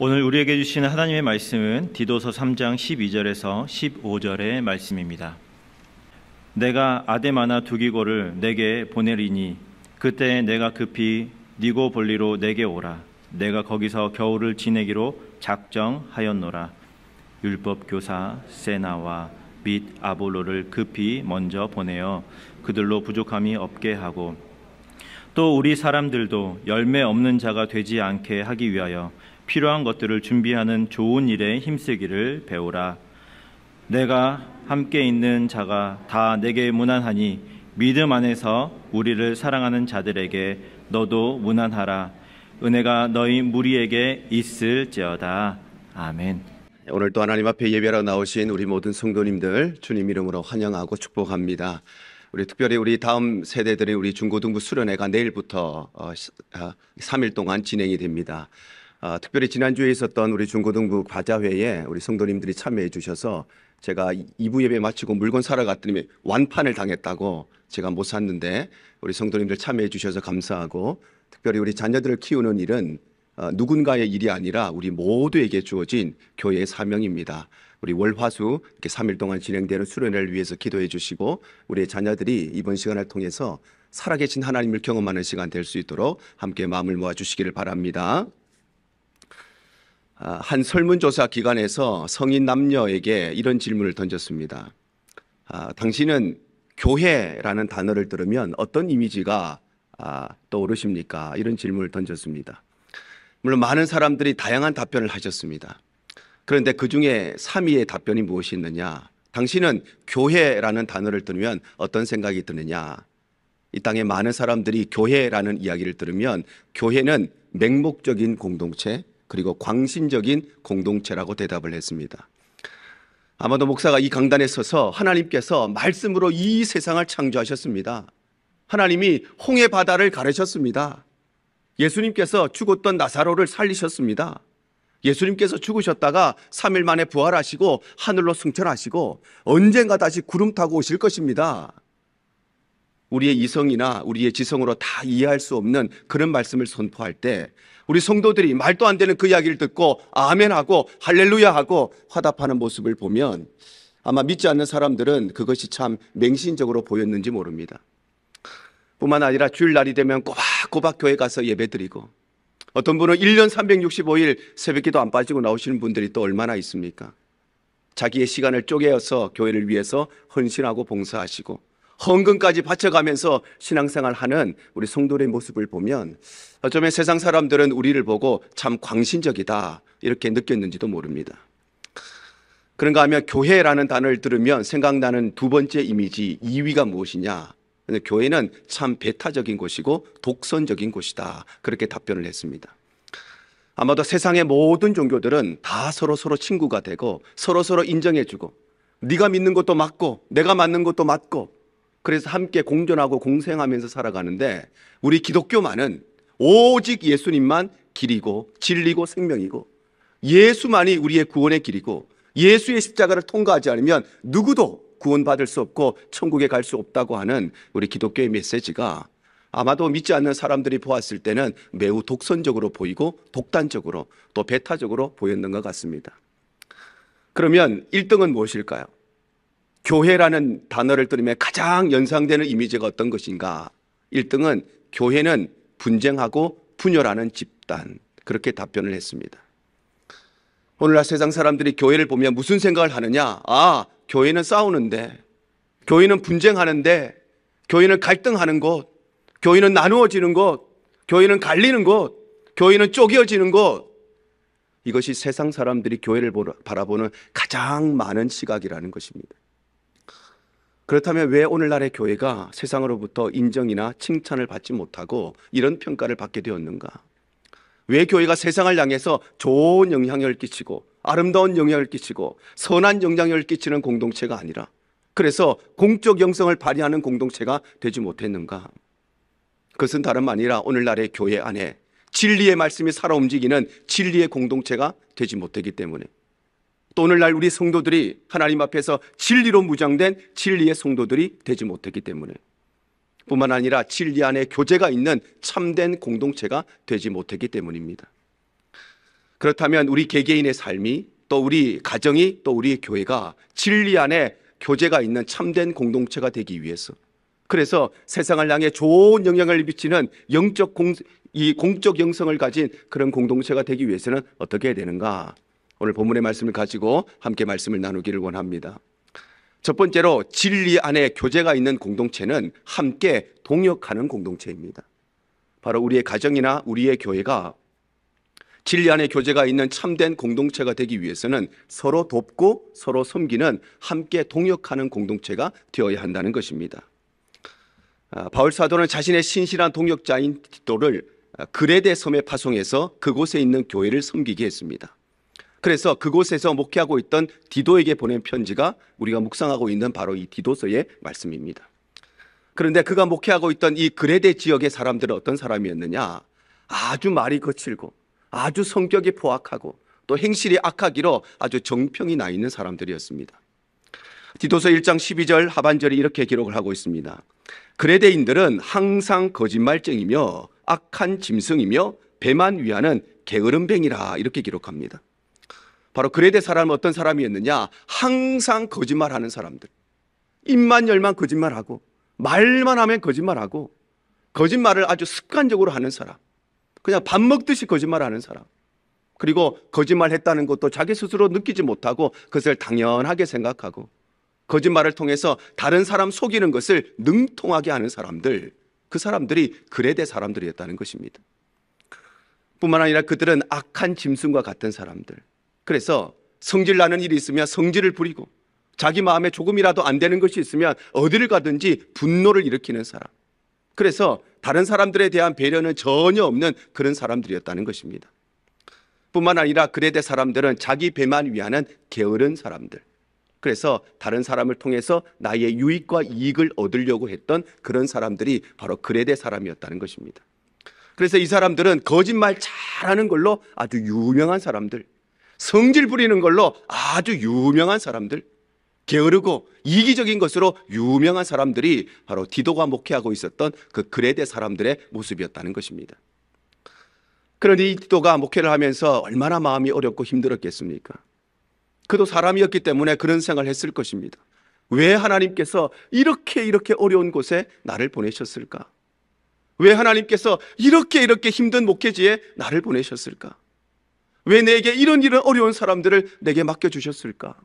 오늘 우리에게 주시는 하나님의 말씀은 디도서 3장 12절에서 15절의 말씀입니다. 내가 아데마나 두기고를 내게 보내리니 그때 내가 급히 니고볼리로 내게 오라. 내가 거기서 겨울을 지내기로 작정하였노라. 율법 교사 세나와 및 아볼로를 급히 먼저 보내어 그들로 부족함이 없게 하고 또 우리 사람들도 열매 없는 자가 되지 않게 하기 위하여 필요한 것들을 준비하는 좋은 일에 힘쓰기를 배우라. 내가 함께 있는 자가 다 내게 무난하니 믿음 안에서 우리를 사랑하는 자들에게 너도 무난하라. 은혜가 너희 무리에게 있을지어다. 아멘. 오늘도 하나님 앞에 예배하러 나오신 우리 모든 성도님들 주님 이름으로 환영하고 축복합니다. 우리 특별히 우리 다음 세대들의 우리 중고등부 수련회가 내일부터 3일 동안 진행이 됩니다. 특별히 지난주에 있었던 우리 중고등부 과자회에 우리 성도님들이 참여해 주셔서 제가 2부 예배 마치고 물건 사러 갔더니 완판을 당했다고 제가 못 샀는데 우리 성도님들 참여해 주셔서 감사하고, 특별히 우리 자녀들을 키우는 일은 누군가의 일이 아니라 우리 모두에게 주어진 교회의 사명입니다. 우리 월화수 이렇게 3일 동안 진행되는 수련회를 위해서 기도해 주시고 우리의 자녀들이 이번 시간을 통해서 살아계신 하나님을 경험하는 시간 될 수 있도록 함께 마음을 모아 주시기를 바랍니다. 한 설문조사 기관에서 성인 남녀에게 이런 질문을 던졌습니다. 당신은 교회라는 단어를 들으면 어떤 이미지가 떠오르십니까? 이런 질문을 던졌습니다. 물론 많은 사람들이 다양한 답변을 하셨습니다. 그런데 그 중에 3위의 답변이 무엇이 있느냐? 당신은 교회라는 단어를 들으면 어떤 생각이 드느냐? 이 땅에 많은 사람들이 교회라는 이야기를 들으면 교회는 맹목적인 공동체, 그리고 광신적인 공동체라고 대답을 했습니다. 아마도 목사가 이 강단에 서서 하나님께서 말씀으로 이 세상을 창조하셨습니다. 하나님이 홍해 바다를 가르셨습니다. 예수님께서 죽었던 나사로를 살리셨습니다. 예수님께서 죽으셨다가 3일 만에 부활하시고 하늘로 승천하시고 언젠가 다시 구름 타고 오실 것입니다. 우리의 이성이나 우리의 지성으로 다 이해할 수 없는 그런 말씀을 선포할 때 우리 성도들이 말도 안 되는 그 이야기를 듣고 아멘하고 할렐루야하고 화답하는 모습을 보면 아마 믿지 않는 사람들은 그것이 참 맹신적으로 보였는지 모릅니다. 뿐만 아니라 주일날이 되면 꼬박꼬박 교회 가서 예배드리고, 어떤 분은 1년 365일 새벽기도 안 빠지고 나오시는 분들이 또 얼마나 있습니까? 자기의 시간을 쪼개어서 교회를 위해서 헌신하고 봉사하시고 헌금까지 바쳐가면서 신앙생활 하는 우리 성도의 모습을 보면 어쩌면 세상 사람들은 우리를 보고 참 광신적이다 이렇게 느꼈는지도 모릅니다. 그런가 하면 교회라는 단어를 들으면 생각나는 두 번째 이미지 2위가 무엇이냐? 교회는 참 배타적인 곳이고 독선적인 곳이다, 그렇게 답변을 했습니다. 아마도 세상의 모든 종교들은 다 서로 친구가 되고 서로 인정해주고 네가 믿는 것도 맞고 내가 맞는 것도 맞고 그래서 함께 공존하고 공생하면서 살아가는데, 우리 기독교만은 오직 예수님만 길이고 진리고 생명이고 예수만이 우리의 구원의 길이고 예수의 십자가를 통과하지 않으면 누구도 구원받을 수 없고 천국에 갈 수 없다고 하는 우리 기독교의 메시지가 아마도 믿지 않는 사람들이 보았을 때는 매우 독선적으로 보이고 독단적으로 또 배타적으로 보였는 것 같습니다. 그러면 1등은 무엇일까요? 교회라는 단어를 들으면 가장 연상되는 이미지가 어떤 것인가? 1등은 교회는 분쟁하고 분열하는 집단, 그렇게 답변을 했습니다. 오늘날 세상 사람들이 교회를 보면 무슨 생각을 하느냐? 교회는 싸우는데, 교회는 분쟁하는데, 교회는 갈등하는 곳, 교회는 나누어지는 곳, 교회는 갈리는 곳, 교회는 쪼개어지는 곳. 이것이 세상 사람들이 교회를 바라보는 가장 많은 시각이라는 것입니다. 그렇다면 왜 오늘날의 교회가 세상으로부터 인정이나 칭찬을 받지 못하고 이런 평가를 받게 되었는가? 왜 교회가 세상을 향해서 좋은 영향을 끼치고 아름다운 영향을 끼치고 선한 영향을 끼치는 공동체가 아니라, 그래서 공적 영성을 발휘하는 공동체가 되지 못했는가? 그것은 다름 아니라 오늘날의 교회 안에 진리의 말씀이 살아 움직이는 진리의 공동체가 되지 못했기 때문에, 또 오늘날 우리 성도들이 하나님 앞에서 진리로 무장된 진리의 성도들이 되지 못했기 때문에, 뿐만 아니라 진리 안에 교제가 있는 참된 공동체가 되지 못했기 때문입니다. 그렇다면 우리 개개인의 삶이, 또 우리 가정이, 또 우리 교회가 진리 안에 교제가 있는 참된 공동체가 되기 위해서, 그래서 세상을 향해 좋은 영향을 미치는 공적 영성을 가진 그런 공동체가 되기 위해서는 어떻게 해야 되는가? 오늘 본문의 말씀을 가지고 함께 말씀을 나누기를 원합니다. 첫 번째로, 진리 안에 교제가 있는 공동체는 함께 동역하는 공동체입니다. 바로 우리의 가정이나 우리의 교회가 진리 안에 교제가 있는 참된 공동체가 되기 위해서는 서로 돕고 서로 섬기는 함께 동역하는 공동체가 되어야 한다는 것입니다. 바울 사도는 자신의 신실한 동역자인 디도를 그레데 섬에 파송해서 그곳에 있는 교회를 섬기게 했습니다. 그래서 그곳에서 목회하고 있던 디도에게 보낸 편지가 우리가 묵상하고 있는 바로 이 디도서의 말씀입니다. 그런데 그가 목회하고 있던 이 그레데 지역의 사람들은 어떤 사람이었느냐? 아주 말이 거칠고 아주 성격이 포악하고 또 행실이 악하기로 아주 정평이 나 있는 사람들이었습니다. 디도서 1장 12절 하반절이 이렇게 기록을 하고 있습니다. 그레데인들은 항상 거짓말쟁이며 악한 짐승이며 배만 위하는 게으름뱅이라, 이렇게 기록합니다. 바로 그레데 사람은 어떤 사람이었느냐? 항상 거짓말하는 사람들. 입만 열면 거짓말하고 말만 하면 거짓말하고 거짓말을 아주 습관적으로 하는 사람, 그냥 밥 먹듯이 거짓말하는 사람, 그리고 거짓말했다는 것도 자기 스스로 느끼지 못하고 그것을 당연하게 생각하고 거짓말을 통해서 다른 사람 속이는 것을 능통하게 하는 사람들, 그 사람들이 그레데 사람들이었다는 것입니다. 뿐만 아니라 그들은 악한 짐승과 같은 사람들, 그래서 성질나는 일이 있으면 성질을 부리고 자기 마음에 조금이라도 안 되는 것이 있으면 어디를 가든지 분노를 일으키는 사람, 그래서 다른 사람들에 대한 배려는 전혀 없는 그런 사람들이었다는 것입니다. 뿐만 아니라 그레데 사람들은 자기 배만 위하는 게으른 사람들, 그래서 다른 사람을 통해서 나의 유익과 이익을 얻으려고 했던 그런 사람들이 바로 그레데 사람이었다는 것입니다. 그래서 이 사람들은 거짓말 잘하는 걸로 아주 유명한 사람들, 성질 부리는 걸로 아주 유명한 사람들, 게으르고 이기적인 것으로 유명한 사람들이 바로 디도가 목회하고 있었던 그 그레데 사람들의 모습이었다는 것입니다. 그런데 이 디도가 목회를 하면서 얼마나 마음이 어렵고 힘들었겠습니까? 그도 사람이었기 때문에 그런 생각을 했을 것입니다. 왜 하나님께서 이렇게 어려운 곳에 나를 보내셨을까? 왜 하나님께서 이렇게 힘든 목회지에 나를 보내셨을까? 왜 내게 이런 어려운 사람들을 내게 맡겨주셨을까?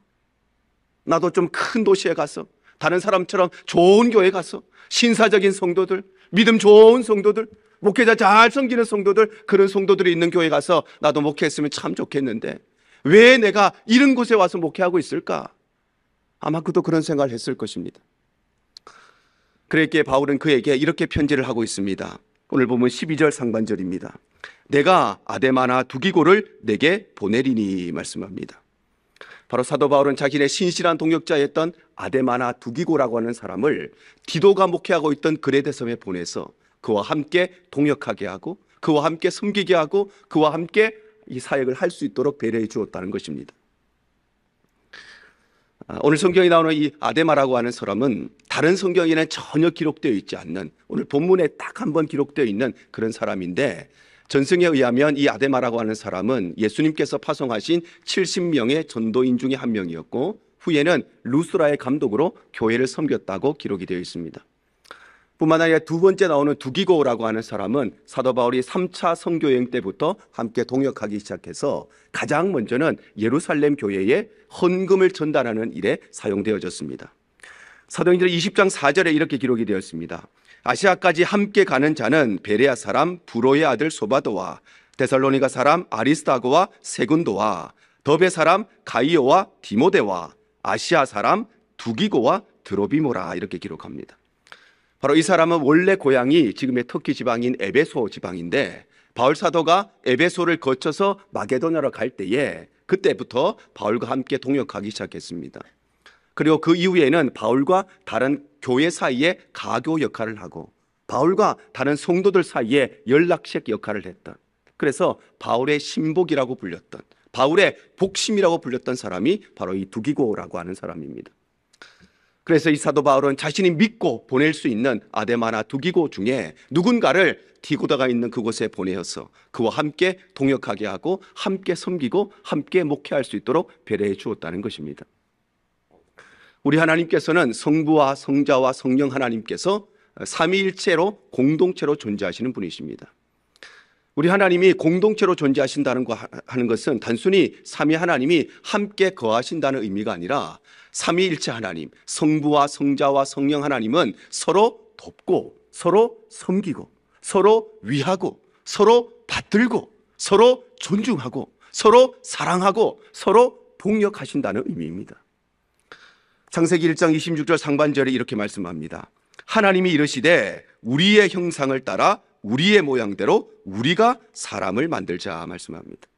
나도 좀 큰 도시에 가서 다른 사람처럼 좋은 교회 가서 신사적인 성도들, 믿음 좋은 성도들, 목회자 잘 섬기는 성도들, 그런 성도들이 있는 교회 가서 나도 목회했으면 참 좋겠는데 왜 내가 이런 곳에 와서 목회하고 있을까? 아마 그도 그런 생각을 했을 것입니다. 그랬기에 바울은 그에게 이렇게 편지를 하고 있습니다. 오늘 보면 12절 상반절입니다. 내가 아데마나 두기고를 내게 보내리니 말씀합니다. 바로 사도 바울은 자신의 신실한 동역자였던 아데마나 두기고라고 하는 사람을 디도가 목회하고 있던 그레데 섬에 보내서 그와 함께 동역하게 하고 그와 함께 섬기게 하고 그와 함께 이 사역을 할 수 있도록 배려해 주었다는 것입니다. 오늘 성경에 나오는 이 아데마라고 하는 사람은 다른 성경에는 전혀 기록되어 있지 않는, 오늘 본문에 딱 한 번 기록되어 있는 그런 사람인데, 전승에 의하면 이 아데마라고 하는 사람은 예수님께서 파송하신 70명의 전도인 중에 한 명이었고 후에는 루스라의 감독으로 교회를 섬겼다고 기록이 되어 있습니다. 뿐만 아니라 두 번째 나오는 두기고라고 하는 사람은 사도 바울이 3차 선교여행 때부터 함께 동역하기 시작해서 가장 먼저는 예루살렘 교회에 헌금을 전달하는 일에 사용되어졌습니다. 사도행전 20장 4절에 이렇게 기록이 되었습니다. 아시아까지 함께 가는 자는 베레아 사람 부로의 아들 소바도와 데살로니가 사람 아리스다고와 세군도와 더베 사람 가이오와 디모데와 아시아 사람 두기고와 드로비모라, 이렇게 기록합니다. 바로 이 사람은 원래 고향이 지금의 터키 지방인 에베소 지방인데 바울 사도가 에베소를 거쳐서 마게도냐로 갈 때에 그때부터 바울과 함께 동역하기 시작했습니다. 그리고 그 이후에는 바울과 다른 교회 사이에 가교 역할을 하고 바울과 다른 성도들 사이에 연락책 역할을 했던, 그래서 바울의 신복이라고 불렸던, 바울의 복심이라고 불렸던 사람이 바로 이 두기고라고 하는 사람입니다. 그래서 이 사도 바울은 자신이 믿고 보낼 수 있는 아데마나 두기고 중에 누군가를 디고다가 있는 그곳에 보내어서 그와 함께 동역하게 하고 함께 섬기고 함께 목회할 수 있도록 배려해 주었다는 것입니다. 우리 하나님께서는 성부와 성자와 성령 하나님께서 삼위일체로 공동체로 존재하시는 분이십니다. 우리 하나님이 공동체로 존재하신다는 거 하는 것은 단순히 삼위 하나님이 함께 거하신다는 의미가 아니라 삼위일체 하나님, 성부와 성자와 성령 하나님은 서로 돕고 서로 섬기고 서로 위하고 서로 받들고 서로 존중하고 서로 사랑하고 서로 동역하신다는 의미입니다. 창세기 1장 26절 상반절에 이렇게 말씀합니다. 하나님이 이르시되 우리의 형상을 따라 우리의 모양대로 우리가 사람을 만들자 말씀합니다.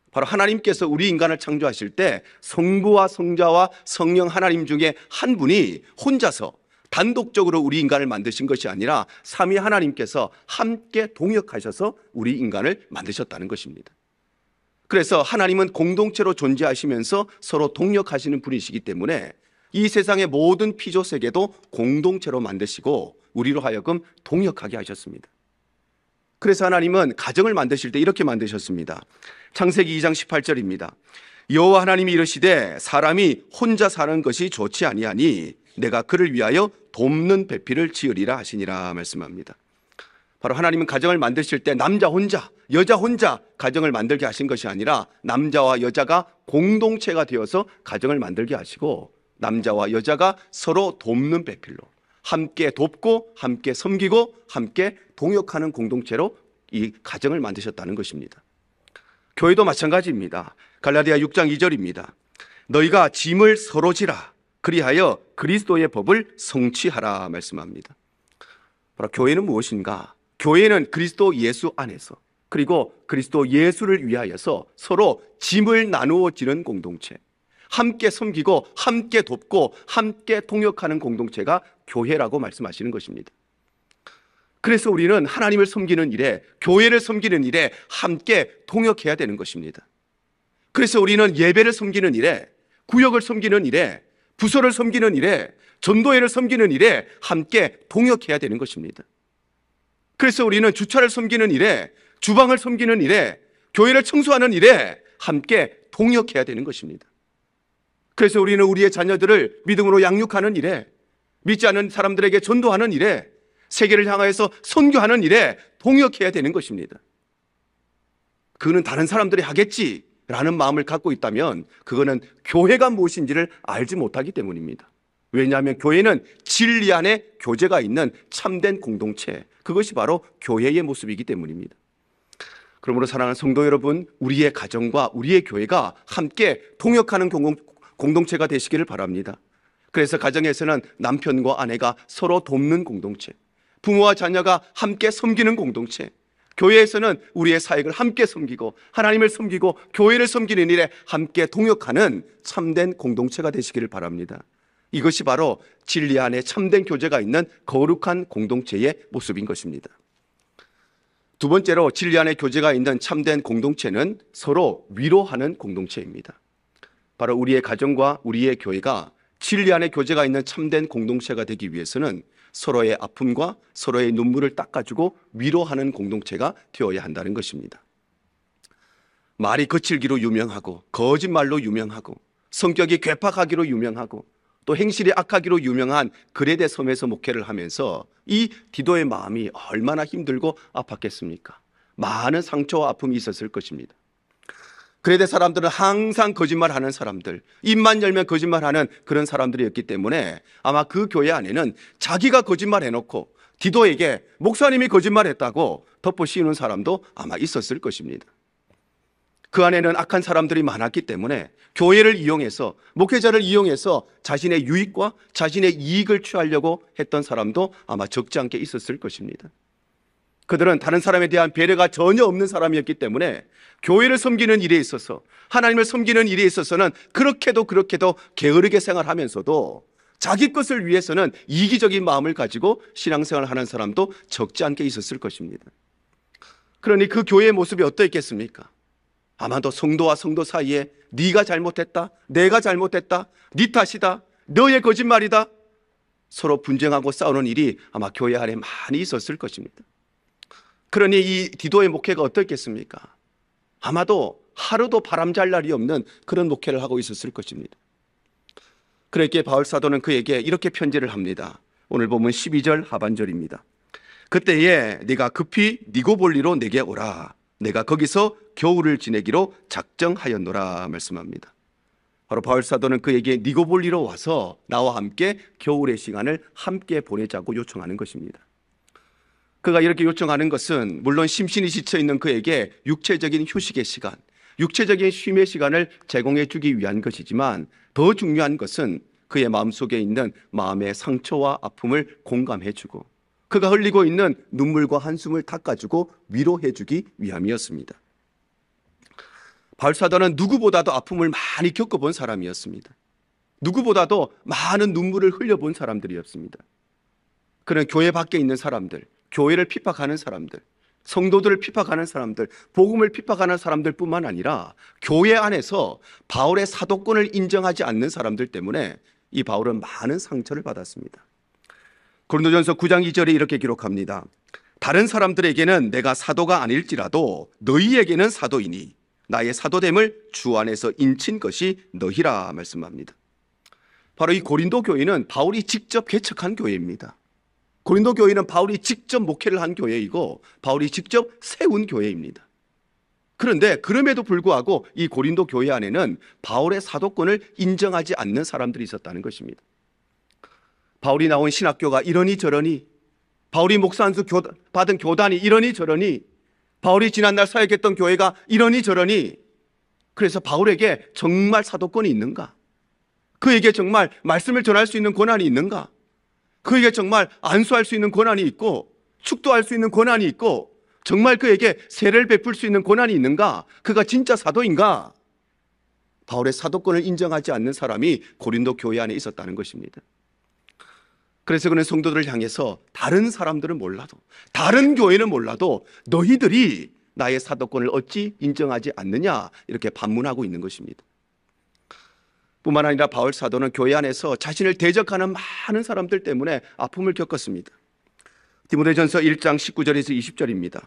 바로 하나님께서 우리 인간을 창조하실 때 성부와 성자와 성령 하나님 중에 한 분이 혼자서 단독적으로 우리 인간을 만드신 것이 아니라 삼위 하나님께서 함께 동역하셔서 우리 인간을 만드셨다는 것입니다. 그래서 하나님은 공동체로 존재하시면서 서로 동역하시는 분이시기 때문에 이 세상의 모든 피조 세계도 공동체로 만드시고 우리로 하여금 동역하게 하셨습니다. 그래서 하나님은 가정을 만드실 때 이렇게 만드셨습니다. 창세기 2장 18절입니다. 여호와 하나님이 이르시되 사람이 혼자 사는 것이 좋지 아니하니 내가 그를 위하여 돕는 배필을 지으리라 하시니라 말씀합니다. 바로 하나님은 가정을 만드실 때 남자 혼자, 여자 혼자 가정을 만들게 하신 것이 아니라 남자와 여자가 공동체가 되어서 가정을 만들게 하시고 남자와 여자가 서로 돕는 배필로 함께 돕고 함께 섬기고 함께 동역하는 공동체로 이 가정을 만드셨다는 것입니다. 교회도 마찬가지입니다. 갈라디아 6장 2절입니다. 너희가 짐을 서로 지라 그리하여 그리스도의 법을 성취하라 말씀합니다. 바로 교회는 무엇인가? 교회는 그리스도 예수 안에서 그리고 그리스도 예수를 위하여서 서로 짐을 나누어 지는 공동체, 함께 섬기고 함께 돕고 함께 동역하는 공동체가 교회라고 말씀하시는 것입니다. 그래서 우리는 하나님을 섬기는 일에, 교회를 섬기는 일에 함께 동역해야 되는 것입니다. 그래서 우리는 예배를 섬기는 일에, 구역을 섬기는 일에, 부서를 섬기는 일에, 전도회를 섬기는 일에 함께 동역해야 되는 것입니다. 그래서 우리는 주차를 섬기는 일에, 주방을 섬기는 일에, 교회를 청소하는 일에 함께 동역해야 되는 것입니다. 그래서 우리는 우리의 자녀들을 믿음으로 양육하는 일에, 믿지 않는 사람들에게 전도하는 일에, 세계를 향하여서 선교하는 일에 동역해야 되는 것입니다. 그거는 다른 사람들이 하겠지라는 마음을 갖고 있다면 그거는 교회가 무엇인지를 알지 못하기 때문입니다. 왜냐하면 교회는 진리 안에 교제가 있는 참된 공동체, 그것이 바로 교회의 모습이기 때문입니다. 그러므로 사랑하는 성도 여러분, 우리의 가정과 우리의 교회가 함께 동역하는 공동체가 되시기를 바랍니다. 그래서 가정에서는 남편과 아내가 서로 돕는 공동체, 부모와 자녀가 함께 섬기는 공동체, 교회에서는 우리의 사역을 함께 섬기고 하나님을 섬기고 교회를 섬기는 일에 함께 동역하는 참된 공동체가 되시기를 바랍니다. 이것이 바로 진리 안에 참된 교제가 있는 거룩한 공동체의 모습인 것입니다. 두 번째로 진리 안에 교제가 있는 참된 공동체는 서로 위로하는 공동체입니다. 바로 우리의 가정과 우리의 교회가 진리 안에 교제가 있는 참된 공동체가 되기 위해서는 서로의 아픔과 서로의 눈물을 닦아주고 위로하는 공동체가 되어야 한다는 것입니다. 말이 거칠기로 유명하고 거짓말로 유명하고 성격이 괴팍하기로 유명하고 또 행실이 악하기로 유명한 그레데 섬에서 목회를 하면서 이 디도의 마음이 얼마나 힘들고 아팠겠습니까? 많은 상처와 아픔이 있었을 것입니다. 그레데 사람들은 항상 거짓말하는 사람들, 입만 열면 거짓말하는 그런 사람들이었기 때문에 아마 그 교회 안에는 자기가 거짓말해놓고 디도에게 목사님이 거짓말했다고 덮어 씌우는 사람도 아마 있었을 것입니다. 그 안에는 악한 사람들이 많았기 때문에 교회를 이용해서, 목회자를 이용해서 자신의 유익과 자신의 이익을 취하려고 했던 사람도 아마 적지 않게 있었을 것입니다. 그들은 다른 사람에 대한 배려가 전혀 없는 사람이었기 때문에 교회를 섬기는 일에 있어서, 하나님을 섬기는 일에 있어서는 그렇게도 게으르게 생활하면서도 자기 것을 위해서는 이기적인 마음을 가지고 신앙생활을 하는 사람도 적지 않게 있었을 것입니다. 그러니 그 교회의 모습이 어떠했겠습니까? 아마도 성도와 성도 사이에 네가 잘못했다, 내가 잘못했다, 네 탓이다, 너의 거짓말이다, 서로 분쟁하고 싸우는 일이 아마 교회 안에 많이 있었을 것입니다. 그러니 이 디도의 목회가 어떻겠습니까? 아마도 하루도 바람잘 날이 없는 그런 목회를 하고 있었을 것입니다. 그렇기에 바울 사도는 그에게 이렇게 편지를 합니다. 오늘 보면 12절 하반절입니다. 그때에 네가 급히 니고볼리로 내게 오라. 내가 거기서 겨울을 지내기로 작정하였노라 말씀합니다. 바로 바울 사도는 그에게 니고볼리로 와서 나와 함께 겨울의 시간을 함께 보내자고 요청하는 것입니다. 그가 이렇게 요청하는 것은 물론 심신이 지쳐 있는 그에게 육체적인 휴식의 시간, 육체적인 쉼의 시간을 제공해 주기 위한 것이지만 더 중요한 것은 그의 마음속에 있는 마음의 상처와 아픔을 공감해 주고 그가 흘리고 있는 눈물과 한숨을 닦아주고 위로해 주기 위함이었습니다. 바울 사도는 누구보다도 아픔을 많이 겪어본 사람이었습니다. 누구보다도 많은 눈물을 흘려본 사람들이었습니다. 그는 교회 밖에 있는 사람들, 교회를 핍박하는 사람들, 성도들을 핍박하는 사람들, 복음을 핍박하는 사람들 뿐만 아니라 교회 안에서 바울의 사도권을 인정하지 않는 사람들 때문에 이 바울은 많은 상처를 받았습니다. 고린도전서 9장 2절에 이렇게 기록합니다. 다른 사람들에게는 내가 사도가 아닐지라도 너희에게는 사도이니 나의 사도됨을 주 안에서 인친 것이 너희라 말씀합니다. 바로 이 고린도 교회는 바울이 직접 개척한 교회입니다. 고린도 교회는 바울이 직접 목회를 한 교회이고 바울이 직접 세운 교회입니다. 그런데 그럼에도 불구하고 이 고린도 교회 안에는 바울의 사도권을 인정하지 않는 사람들이 있었다는 것입니다. 바울이 나온 신학교가 이러니 저러니, 바울이 목사 안수 받은 교단이 이러니 저러니, 바울이 지난날 사역했던 교회가 이러니 저러니, 그래서 바울에게 정말 사도권이 있는가? 그에게 정말 말씀을 전할 수 있는 권한이 있는가? 그에게 정말 안수할 수 있는 권한이 있고 축도할 수 있는 권한이 있고 정말 그에게 세례를 베풀 수 있는 권한이 있는가? 그가 진짜 사도인가? 바울의 사도권을 인정하지 않는 사람이 고린도 교회 안에 있었다는 것입니다. 그래서 그는 성도들을 향해서 다른 사람들은 몰라도, 다른 교회는 몰라도 너희들이 나의 사도권을 어찌 인정하지 않느냐 이렇게 반문하고 있는 것입니다. 뿐만 아니라 바울 사도는 교회 안에서 자신을 대적하는 많은 사람들 때문에 아픔을 겪었습니다. 디모데전서 1장 19절에서 20절입니다.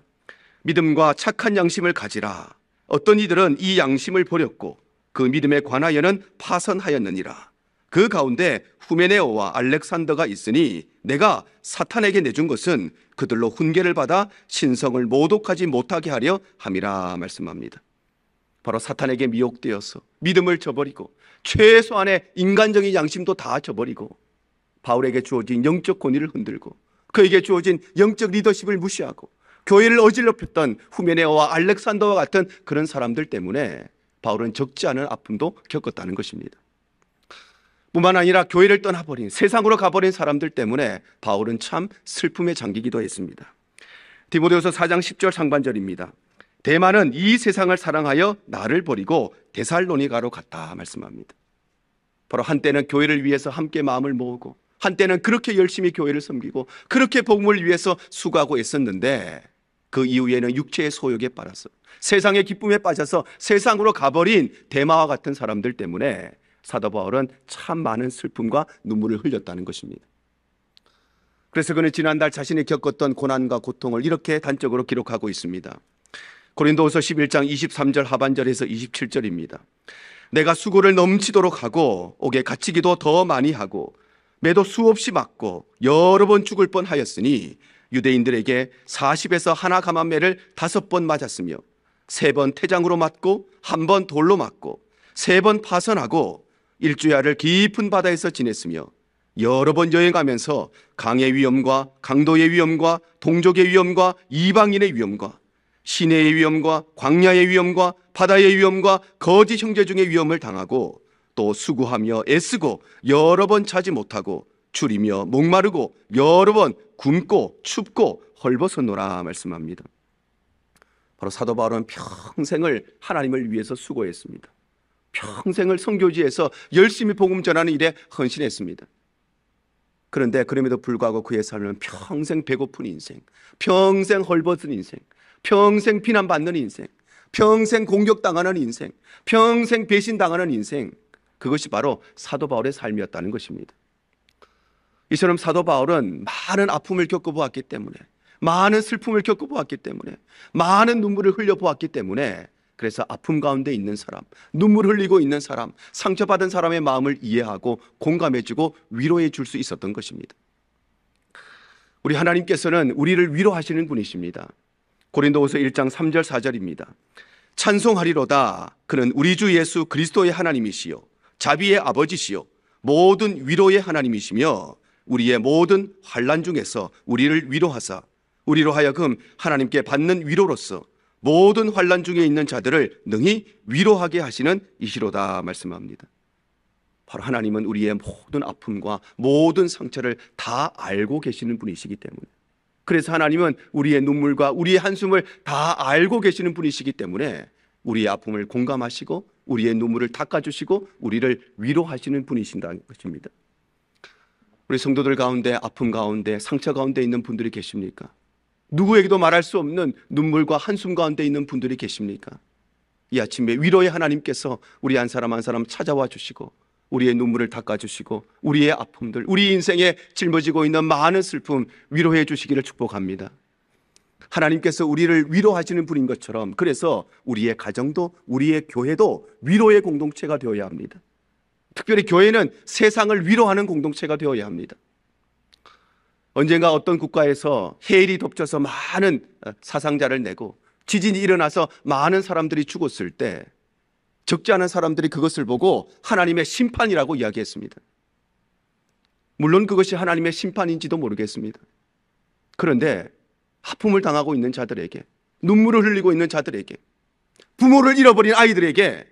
믿음과 착한 양심을 가지라. 어떤 이들은 이 양심을 버렸고 그 믿음에 관하여는 파선하였느니라. 그 가운데 후메네오와 알렉산더가 있으니 내가 사탄에게 내준 것은 그들로 훈계를 받아 신성을 모독하지 못하게 하려 함이라 말씀합니다. 바로 사탄에게 미혹되어서 믿음을 저버리고 최소한의 인간적인 양심도 다 저버리고 바울에게 주어진 영적 권위를 흔들고 그에게 주어진 영적 리더십을 무시하고 교회를 어질럽혔던 후메네오와 알렉산더와 같은 그런 사람들 때문에 바울은 적지 않은 아픔도 겪었다는 것입니다. 뿐만 아니라 교회를 떠나버린 세상으로 가버린 사람들 때문에 바울은 참 슬픔에 잠기기도 했습니다. 디모데후서 4장 10절 상반절입니다. 데마는 이 세상을 사랑하여 나를 버리고 데살로니가로 갔다 말씀합니다. 바로 한때는 교회를 위해서 함께 마음을 모으고 한때는 그렇게 열심히 교회를 섬기고 그렇게 복음을 위해서 수고하고 있었는데 그 이후에는 육체의 소욕에 빠져서 세상의 기쁨에 빠져서 세상으로 가버린 데마와 같은 사람들 때문에 사도 바울은 참 많은 슬픔과 눈물을 흘렸다는 것입니다. 그래서 그는 지난달 자신이 겪었던 고난과 고통을 이렇게 단적으로 기록하고 있습니다. 고린도후서 11장 23절 하반절에서 27절입니다. 내가 수고를 넘치도록 하고 옥에 갇히기도 더 많이 하고 매도 수없이 맞고 여러 번 죽을 뻔하였으니 유대인들에게 40에서 하나 감한매를 5번 맞았으며 3번 태장으로 맞고 1번 돌로 맞고 3번 파선하고 일주야를 깊은 바다에서 지냈으며 여러 번 여행하면서 강의 위험과 강도의 위험과 동족의 위험과 이방인의 위험과 시내의 위험과 광야의 위험과 바다의 위험과 거짓 형제 중의 위험을 당하고 또 수고하며 애쓰고 여러 번 자지 못하고 줄이며 목마르고 여러 번 굶고 춥고 헐벗었노라 말씀합니다. 바로 사도 바울은 평생을 하나님을 위해서 수고했습니다. 평생을 선교지에서 열심히 복음 전하는 일에 헌신했습니다. 그런데 그럼에도 불구하고 그의 삶은 평생 배고픈 인생, 평생 헐벗은 인생, 평생 비난받는 인생, 평생 공격당하는 인생, 평생 배신당하는 인생, 그것이 바로 사도 바울의 삶이었다는 것입니다. 이처럼 사도 바울은 많은 아픔을 겪어보았기 때문에, 많은 슬픔을 겪어보았기 때문에, 많은 눈물을 흘려보았기 때문에, 그래서 아픔 가운데 있는 사람, 눈물 흘리고 있는 사람, 상처받은 사람의 마음을 이해하고 공감해주고 위로해 줄 수 있었던 것입니다. 우리 하나님께서는 우리를 위로하시는 분이십니다. 고린도후서 1장 3절 4절입니다. 찬송하리로다. 그는 우리 주 예수 그리스도의 하나님이시요 자비의 아버지시요 모든 위로의 하나님이시며 우리의 모든 환난 중에서 우리를 위로하사 우리로 하여금 하나님께 받는 위로로서 모든 환난 중에 있는 자들을 능히 위로하게 하시는 이시로다 말씀합니다. 바로 하나님은 우리의 모든 아픔과 모든 상처를 다 알고 계시는 분이시기 때문에, 그래서 하나님은 우리의 눈물과 우리의 한숨을 다 알고 계시는 분이시기 때문에 우리의 아픔을 공감하시고 우리의 눈물을 닦아주시고 우리를 위로하시는 분이신다는 것입니다. 우리 성도들 가운데 아픔 가운데 상처 가운데 있는 분들이 계십니까? 누구에게도 말할 수 없는 눈물과 한숨 가운데 있는 분들이 계십니까? 이 아침에 위로의 하나님께서 우리 한 사람 한 사람 찾아와 주시고 우리의 눈물을 닦아주시고 우리의 아픔들, 우리 인생에 짊어지고 있는 많은 슬픔 위로해 주시기를 축복합니다. 하나님께서 우리를 위로하시는 분인 것처럼, 그래서 우리의 가정도 우리의 교회도 위로의 공동체가 되어야 합니다. 특별히 교회는 세상을 위로하는 공동체가 되어야 합니다. 언젠가 어떤 국가에서 해일이 덮쳐서 많은 사상자를 내고 지진이 일어나서 많은 사람들이 죽었을 때 적지 않은 사람들이 그것을 보고 하나님의 심판이라고 이야기했습니다. 물론 그것이 하나님의 심판인지도 모르겠습니다. 그런데 아픔을 당하고 있는 자들에게, 눈물을 흘리고 있는 자들에게, 부모를 잃어버린 아이들에게,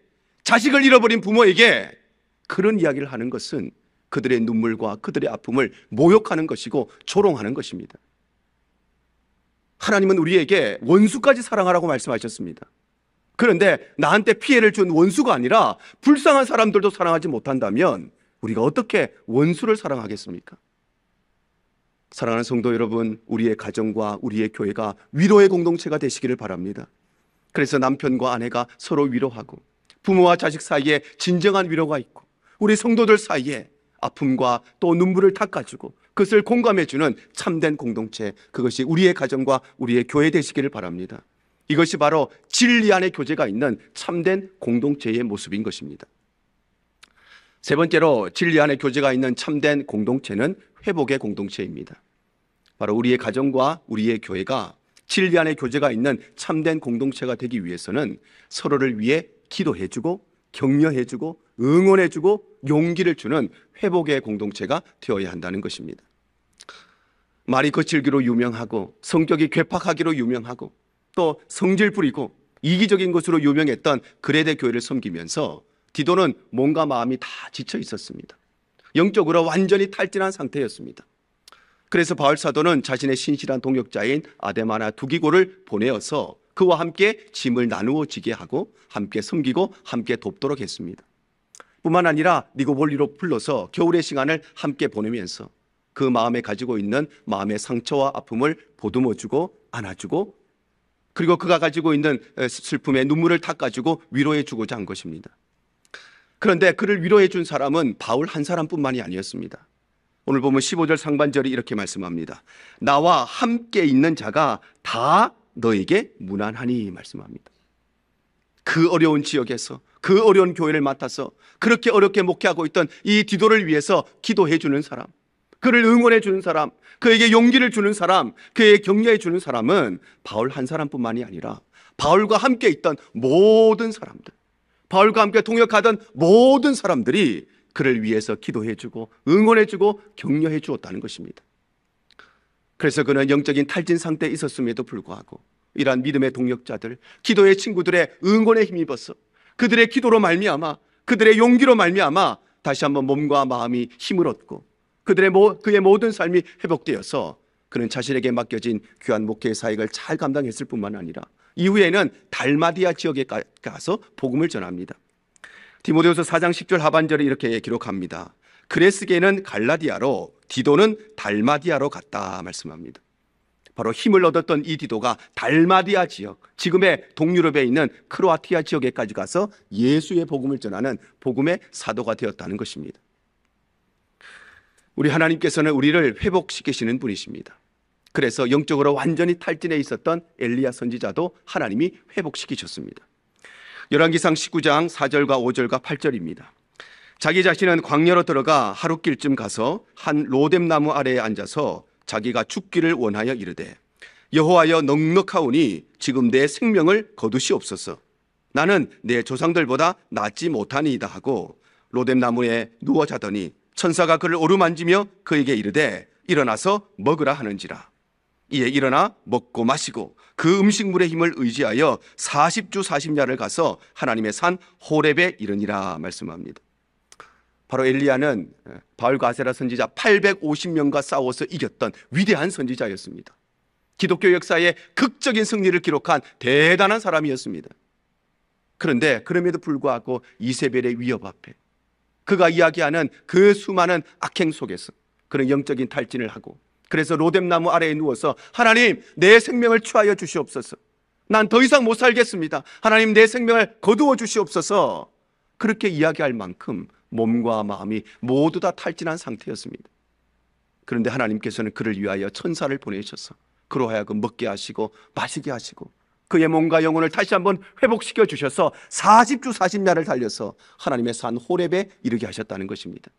자식을 잃어버린 부모에게 그런 이야기를 하는 것은 그들의 눈물과 그들의 아픔을 모욕하는 것이고 조롱하는 것입니다. 하나님은 우리에게 원수까지 사랑하라고 말씀하셨습니다. 그런데 나한테 피해를 준 원수가 아니라 불쌍한 사람들도 사랑하지 못한다면 우리가 어떻게 원수를 사랑하겠습니까? 사랑하는 성도 여러분, 우리의 가정과 우리의 교회가 위로의 공동체가 되시기를 바랍니다. 그래서 남편과 아내가 서로 위로하고 부모와 자식 사이에 진정한 위로가 있고 우리 성도들 사이에 아픔과 또 눈물을 닦아주고 그것을 공감해주는 참된 공동체, 그것이 우리의 가정과 우리의 교회 되시기를 바랍니다. 이것이 바로 진리 안에 교제가 있는 참된 공동체의 모습인 것입니다. 세 번째로 진리 안에 교제가 있는 참된 공동체는 회복의 공동체입니다. 바로 우리의 가정과 우리의 교회가 진리 안에 교제가 있는 참된 공동체가 되기 위해서는 서로를 위해 기도해주고 격려해주고 응원해주고 용기를 주는 회복의 공동체가 되어야 한다는 것입니다. 말이 거칠기로 유명하고 성격이 괴팍하기로 유명하고 또 성질 부리고 이기적인 것으로 유명했던 그레데 교회를 섬기면서 디도는 몸과 마음이 다 지쳐 있었습니다. 영적으로 완전히 탈진한 상태였습니다. 그래서 바울 사도는 자신의 신실한 동역자인 아데마나 두기고를 보내어서 그와 함께 짐을 나누어 지게 하고 함께 섬기고 함께 돕도록 했습니다. 뿐만 아니라 니고볼리로 불러서 겨울의 시간을 함께 보내면서 그 마음에 가지고 있는 마음의 상처와 아픔을 보듬어주고 안아주고 그리고 그가 가지고 있는 슬픔의 눈물을 닦아주고 위로해주고자 한 것입니다. 그런데 그를 위로해준 사람은 바울 한 사람뿐만이 아니었습니다. 오늘 보면 15절 상반절이 이렇게 말씀합니다. 나와 함께 있는 자가 다 너에게 무난하니 말씀합니다. 그 어려운 지역에서 그 어려운 교회를 맡아서 그렇게 어렵게 목회하고 있던 이 디도를 위해서 기도해 주는 사람, 그를 응원해 주는 사람, 그에게 용기를 주는 사람, 그에게 격려해 주는 사람은 바울 한 사람뿐만이 아니라 바울과 함께 있던 모든 사람들, 바울과 함께 동역하던 모든 사람들이 그를 위해서 기도해 주고 응원해 주고 격려해 주었다는 것입니다. 그래서 그는 영적인 탈진 상태에 있었음에도 불구하고 이러한 믿음의 동역자들, 기도의 친구들의 응원에 힘입어서 그들의 기도로 말미암아 그들의 용기로 말미암아 다시 한번 몸과 마음이 힘을 얻고 그의 모든 삶이 회복되어서 그는 자신에게 맡겨진 귀한 목회의 사역을 잘 감당했을 뿐만 아니라 이후에는 달마디아 지역에 가서 복음을 전합니다. 디모데후서 4장 10절 하반절에 이렇게 기록합니다. 그레스게는 갈라디아로 디도는 달마디아로 갔다 말씀합니다. 바로 힘을 얻었던 이 디도가 달마디아 지역, 지금의 동유럽에 있는 크로아티아 지역에까지 가서 예수의 복음을 전하는 복음의 사도가 되었다는 것입니다. 우리 하나님께서는 우리를 회복시키시는 분이십니다. 그래서 영적으로 완전히 탈진해 있었던 엘리야 선지자도 하나님이 회복시키셨습니다. 열왕기상 19장 4절과 5절과 8절입니다. 자기 자신은 광야로 들어가 하룻길쯤 가서 한 로뎀나무 아래에 앉아서 자기가 죽기를 원하여 이르되 여호와여 넉넉하오니 지금 내 생명을 거두시옵소서. 나는 내 조상들보다 낫지 못하니이다 하고 로뎀나무에 누워 자더니 천사가 그를 오르만지며 그에게 이르되 일어나서 먹으라 하는지라. 이에 일어나 먹고 마시고 그 음식물의 힘을 의지하여 40주 40야를 가서 하나님의 산 호렙에 이르니라 말씀합니다. 바로 엘리야는 바알과 아세라 선지자 850명과 싸워서 이겼던 위대한 선지자였습니다. 기독교 역사에 극적인 승리를 기록한 대단한 사람이었습니다. 그런데 그럼에도 불구하고 이세벨의 위협 앞에 그가 이야기하는 그 수많은 악행 속에서 그런 영적인 탈진을 하고 그래서 로뎀나무 아래에 누워서 하나님 내 생명을 취하여 주시옵소서. 난 더 이상 못 살겠습니다. 하나님 내 생명을 거두어 주시옵소서. 그렇게 이야기할 만큼 몸과 마음이 모두 다 탈진한 상태였습니다. 그런데 하나님께서는 그를 위하여 천사를 보내셔서 그로 하여금 먹게 하시고 마시게 하시고 그의 몸과 영혼을 다시 한번 회복시켜 주셔서 40주 40야를 달려서 하나님의 산 호렙에 이르게 하셨다는 것입니다.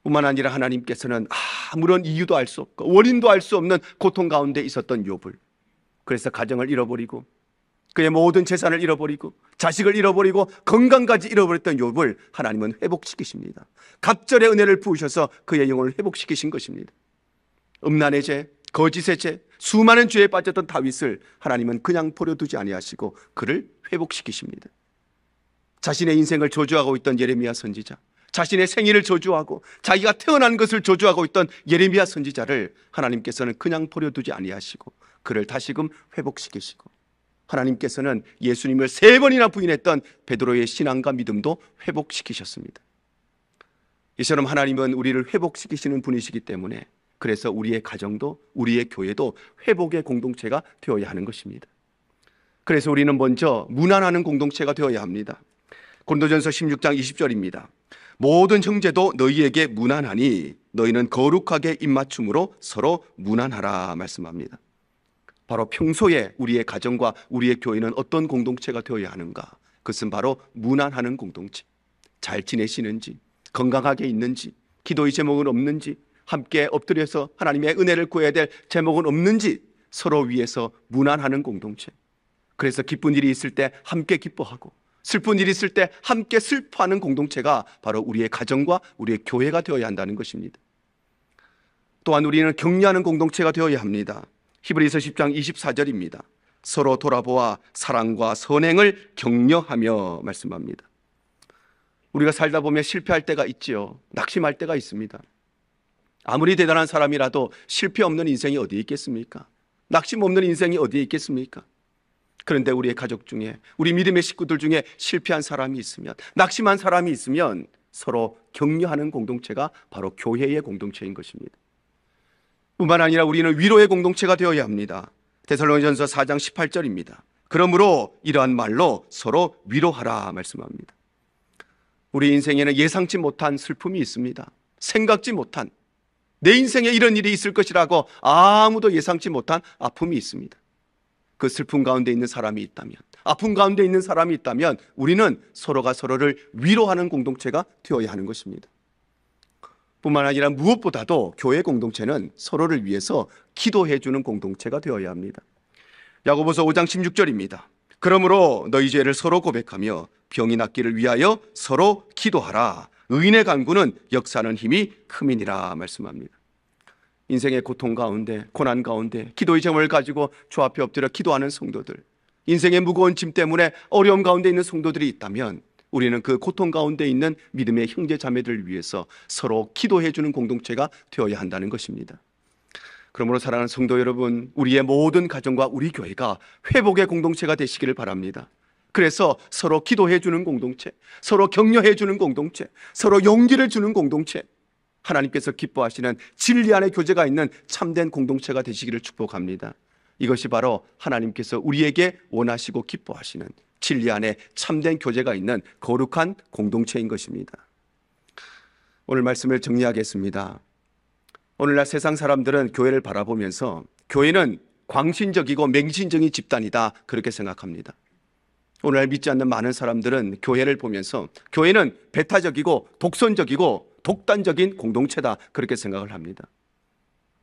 뿐만 아니라 하나님께서는 아무런 이유도 알 수 없고 원인도 알 수 없는 고통 가운데 있었던 욥을, 그래서 가정을 잃어버리고 그의 모든 재산을 잃어버리고 자식을 잃어버리고 건강까지 잃어버렸던 욥을 하나님은 회복시키십니다. 갑절의 은혜를 부으셔서 그의 영혼을 회복시키신 것입니다. 음란의 죄, 거짓의 죄, 수많은 죄에 빠졌던 다윗을 하나님은 그냥 버려두지 아니하시고 그를 회복시키십니다. 자신의 인생을 저주하고 있던 예레미야 선지자, 자신의 생일을 저주하고 자기가 태어난 것을 저주하고 있던 예레미야 선지자를 하나님께서는 그냥 버려두지 아니하시고 그를 다시금 회복시키시고, 하나님께서는 예수님을 3번이나 부인했던 베드로의 신앙과 믿음도 회복시키셨습니다. 이처럼 하나님은 우리를 회복시키시는 분이시기 때문에 그래서 우리의 가정도 우리의 교회도 회복의 공동체가 되어야 하는 것입니다. 그래서 우리는 먼저 문안하는 공동체가 되어야 합니다. 고린도전서 16장 20절입니다. 모든 형제도 너희에게 문안하니 너희는 거룩하게 입맞춤으로 서로 문안하라 말씀합니다. 바로 평소에 우리의 가정과 우리의 교회는 어떤 공동체가 되어야 하는가? 그것은 바로 문안하는 공동체. 잘 지내시는지, 건강하게 있는지, 기도의 제목은 없는지, 함께 엎드려서 하나님의 은혜를 구해야 될 제목은 없는지 서로 위해서 문안하는 공동체. 그래서 기쁜 일이 있을 때 함께 기뻐하고 슬픈 일이 있을 때 함께 슬퍼하는 공동체가 바로 우리의 가정과 우리의 교회가 되어야 한다는 것입니다. 또한 우리는 격려하는 공동체가 되어야 합니다. 히브리서 10장 24절입니다. 서로 돌아보아 사랑과 선행을 격려하며 말씀합니다. 우리가 살다 보면 실패할 때가 있지요. 낙심할 때가 있습니다. 아무리 대단한 사람이라도 실패 없는 인생이 어디에 있겠습니까? 낙심 없는 인생이 어디에 있겠습니까? 그런데 우리의 가족 중에, 우리 믿음의 식구들 중에 실패한 사람이 있으면, 낙심한 사람이 있으면 서로 격려하는 공동체가 바로 교회의 공동체인 것입니다. 뿐만 아니라 우리는 위로의 공동체가 되어야 합니다. 데살로니전서 4장 18절입니다. 그러므로 이러한 말로 서로 위로하라 말씀합니다. 우리 인생에는 예상치 못한 슬픔이 있습니다. 생각지 못한, 내 인생에 이런 일이 있을 것이라고 아무도 예상치 못한 아픔이 있습니다. 그 슬픔 가운데 있는 사람이 있다면, 아픔 가운데 있는 사람이 있다면 우리는 서로가 서로를 위로하는 공동체가 되어야 하는 것입니다. 뿐만 아니라 무엇보다도 교회 공동체는 서로를 위해서 기도해 주는 공동체가 되어야 합니다. 야고보서 5장 16절입니다. 그러므로 너희 죄를 서로 고백하며 병이 낫기를 위하여 서로 기도하라. 의인의 간구는 역사하는 힘이 큼이니라 말씀합니다. 인생의 고통 가운데, 고난 가운데 기도의 제목을 가지고 주 앞에 엎드려 기도하는 성도들, 인생의 무거운 짐 때문에 어려움 가운데 있는 성도들이 있다면 우리는 그 고통 가운데 있는 믿음의 형제 자매들을 위해서 서로 기도해 주는 공동체가 되어야 한다는 것입니다. 그러므로 사랑하는 성도 여러분, 우리의 모든 가정과 우리 교회가 회복의 공동체가 되시기를 바랍니다. 그래서 서로 기도해 주는 공동체, 서로 격려해 주는 공동체, 서로 용기를 주는 공동체, 하나님께서 기뻐하시는 진리 안에 교제가 있는 참된 공동체가 되시기를 축복합니다. 이것이 바로 하나님께서 우리에게 원하시고 기뻐하시는 진리 안에 참된 교제가 있는 거룩한 공동체인 것입니다. 오늘 말씀을 정리하겠습니다. 오늘날 세상 사람들은 교회를 바라보면서 교회는 광신적이고 맹신적인 집단이다 그렇게 생각합니다. 오늘날 믿지 않는 많은 사람들은 교회를 보면서 교회는 배타적이고 독선적이고 독단적인 공동체다 그렇게 생각을 합니다.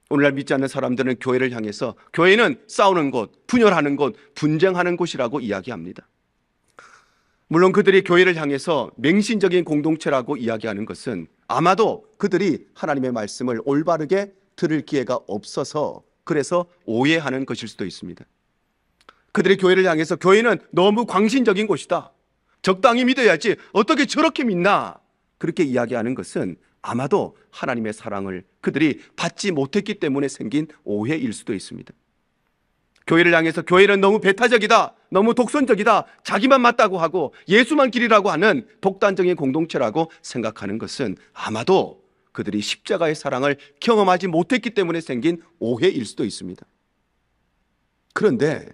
오늘날 믿지 않는 사람들은 교회를 향해서 교회는 싸우는 곳, 분열하는 곳, 분쟁하는 곳이라고 이야기합니다. 물론 그들이 교회를 향해서 맹신적인 공동체라고 이야기하는 것은 아마도 그들이 하나님의 말씀을 올바르게 들을 기회가 없어서 그래서 오해하는 것일 수도 있습니다. 그들이 교회를 향해서 교회는 너무 광신적인 곳이다. 적당히 믿어야지 어떻게 저렇게 믿나? 그렇게 이야기하는 것은 아마도 하나님의 사랑을 그들이 받지 못했기 때문에 생긴 오해일 수도 있습니다. 교회를 향해서 교회는 너무 배타적이다, 너무 독선적이다, 자기만 맞다고 하고 예수만 길이라고 하는 독단적인 공동체라고 생각하는 것은 아마도 그들이 십자가의 사랑을 경험하지 못했기 때문에 생긴 오해일 수도 있습니다. 그런데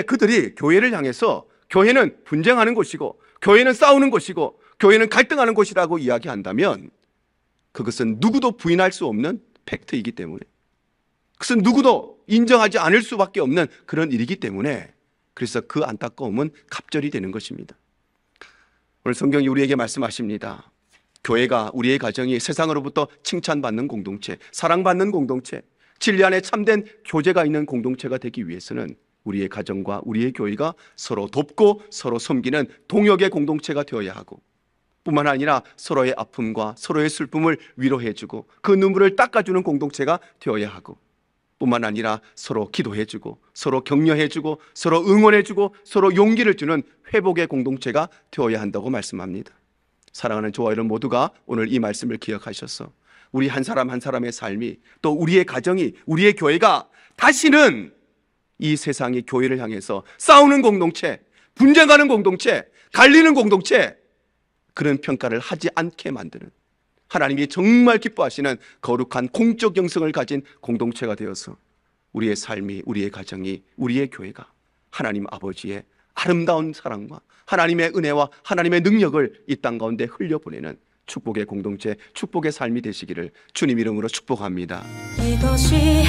그들이 교회를 향해서 교회는 분쟁하는 곳이고 교회는 싸우는 곳이고 교회는 갈등하는 곳이라고 이야기한다면 그것은 누구도 부인할 수 없는 팩트이기 때문에, 그것은 누구도 인정하지 않을 수밖에 없는 그런 일이기 때문에 그래서 그 안타까움은 갑절이 되는 것입니다. 오늘 성경이 우리에게 말씀하십니다. 교회가, 우리의 가정이 세상으로부터 칭찬받는 공동체, 사랑받는 공동체, 진리 안에 참된 교제가 있는 공동체가 되기 위해서는 우리의 가정과 우리의 교회가 서로 돕고 서로 섬기는 동역의 공동체가 되어야 하고, 뿐만 아니라 서로의 아픔과 서로의 슬픔을 위로해주고 그 눈물을 닦아주는 공동체가 되어야 하고, 뿐만 아니라 서로 기도해주고 서로 격려해주고 서로 응원해주고 서로 용기를 주는 회복의 공동체가 되어야 한다고 말씀합니다. 사랑하는 저와 여러분 모두가 오늘 이 말씀을 기억하셔서 우리 한 사람 한 사람의 삶이, 또 우리의 가정이, 우리의 교회가 다시는 이 세상의 교회를 향해서 싸우는 공동체, 분쟁하는 공동체, 갈리는 공동체, 그런 평가를 하지 않게 만드는, 하나님이 정말 기뻐하시는 거룩한 공적 영성을 가진 공동체가 되어서 우리의 삶이, 우리의 가정이, 우리의 교회가 하나님 아버지의 아름다운 사랑과 하나님의 은혜와 하나님의 능력을 이 땅 가운데 흘려보내는 축복의 공동체, 축복의 삶이 되시기를 주님 이름으로 축복합니다. 이것이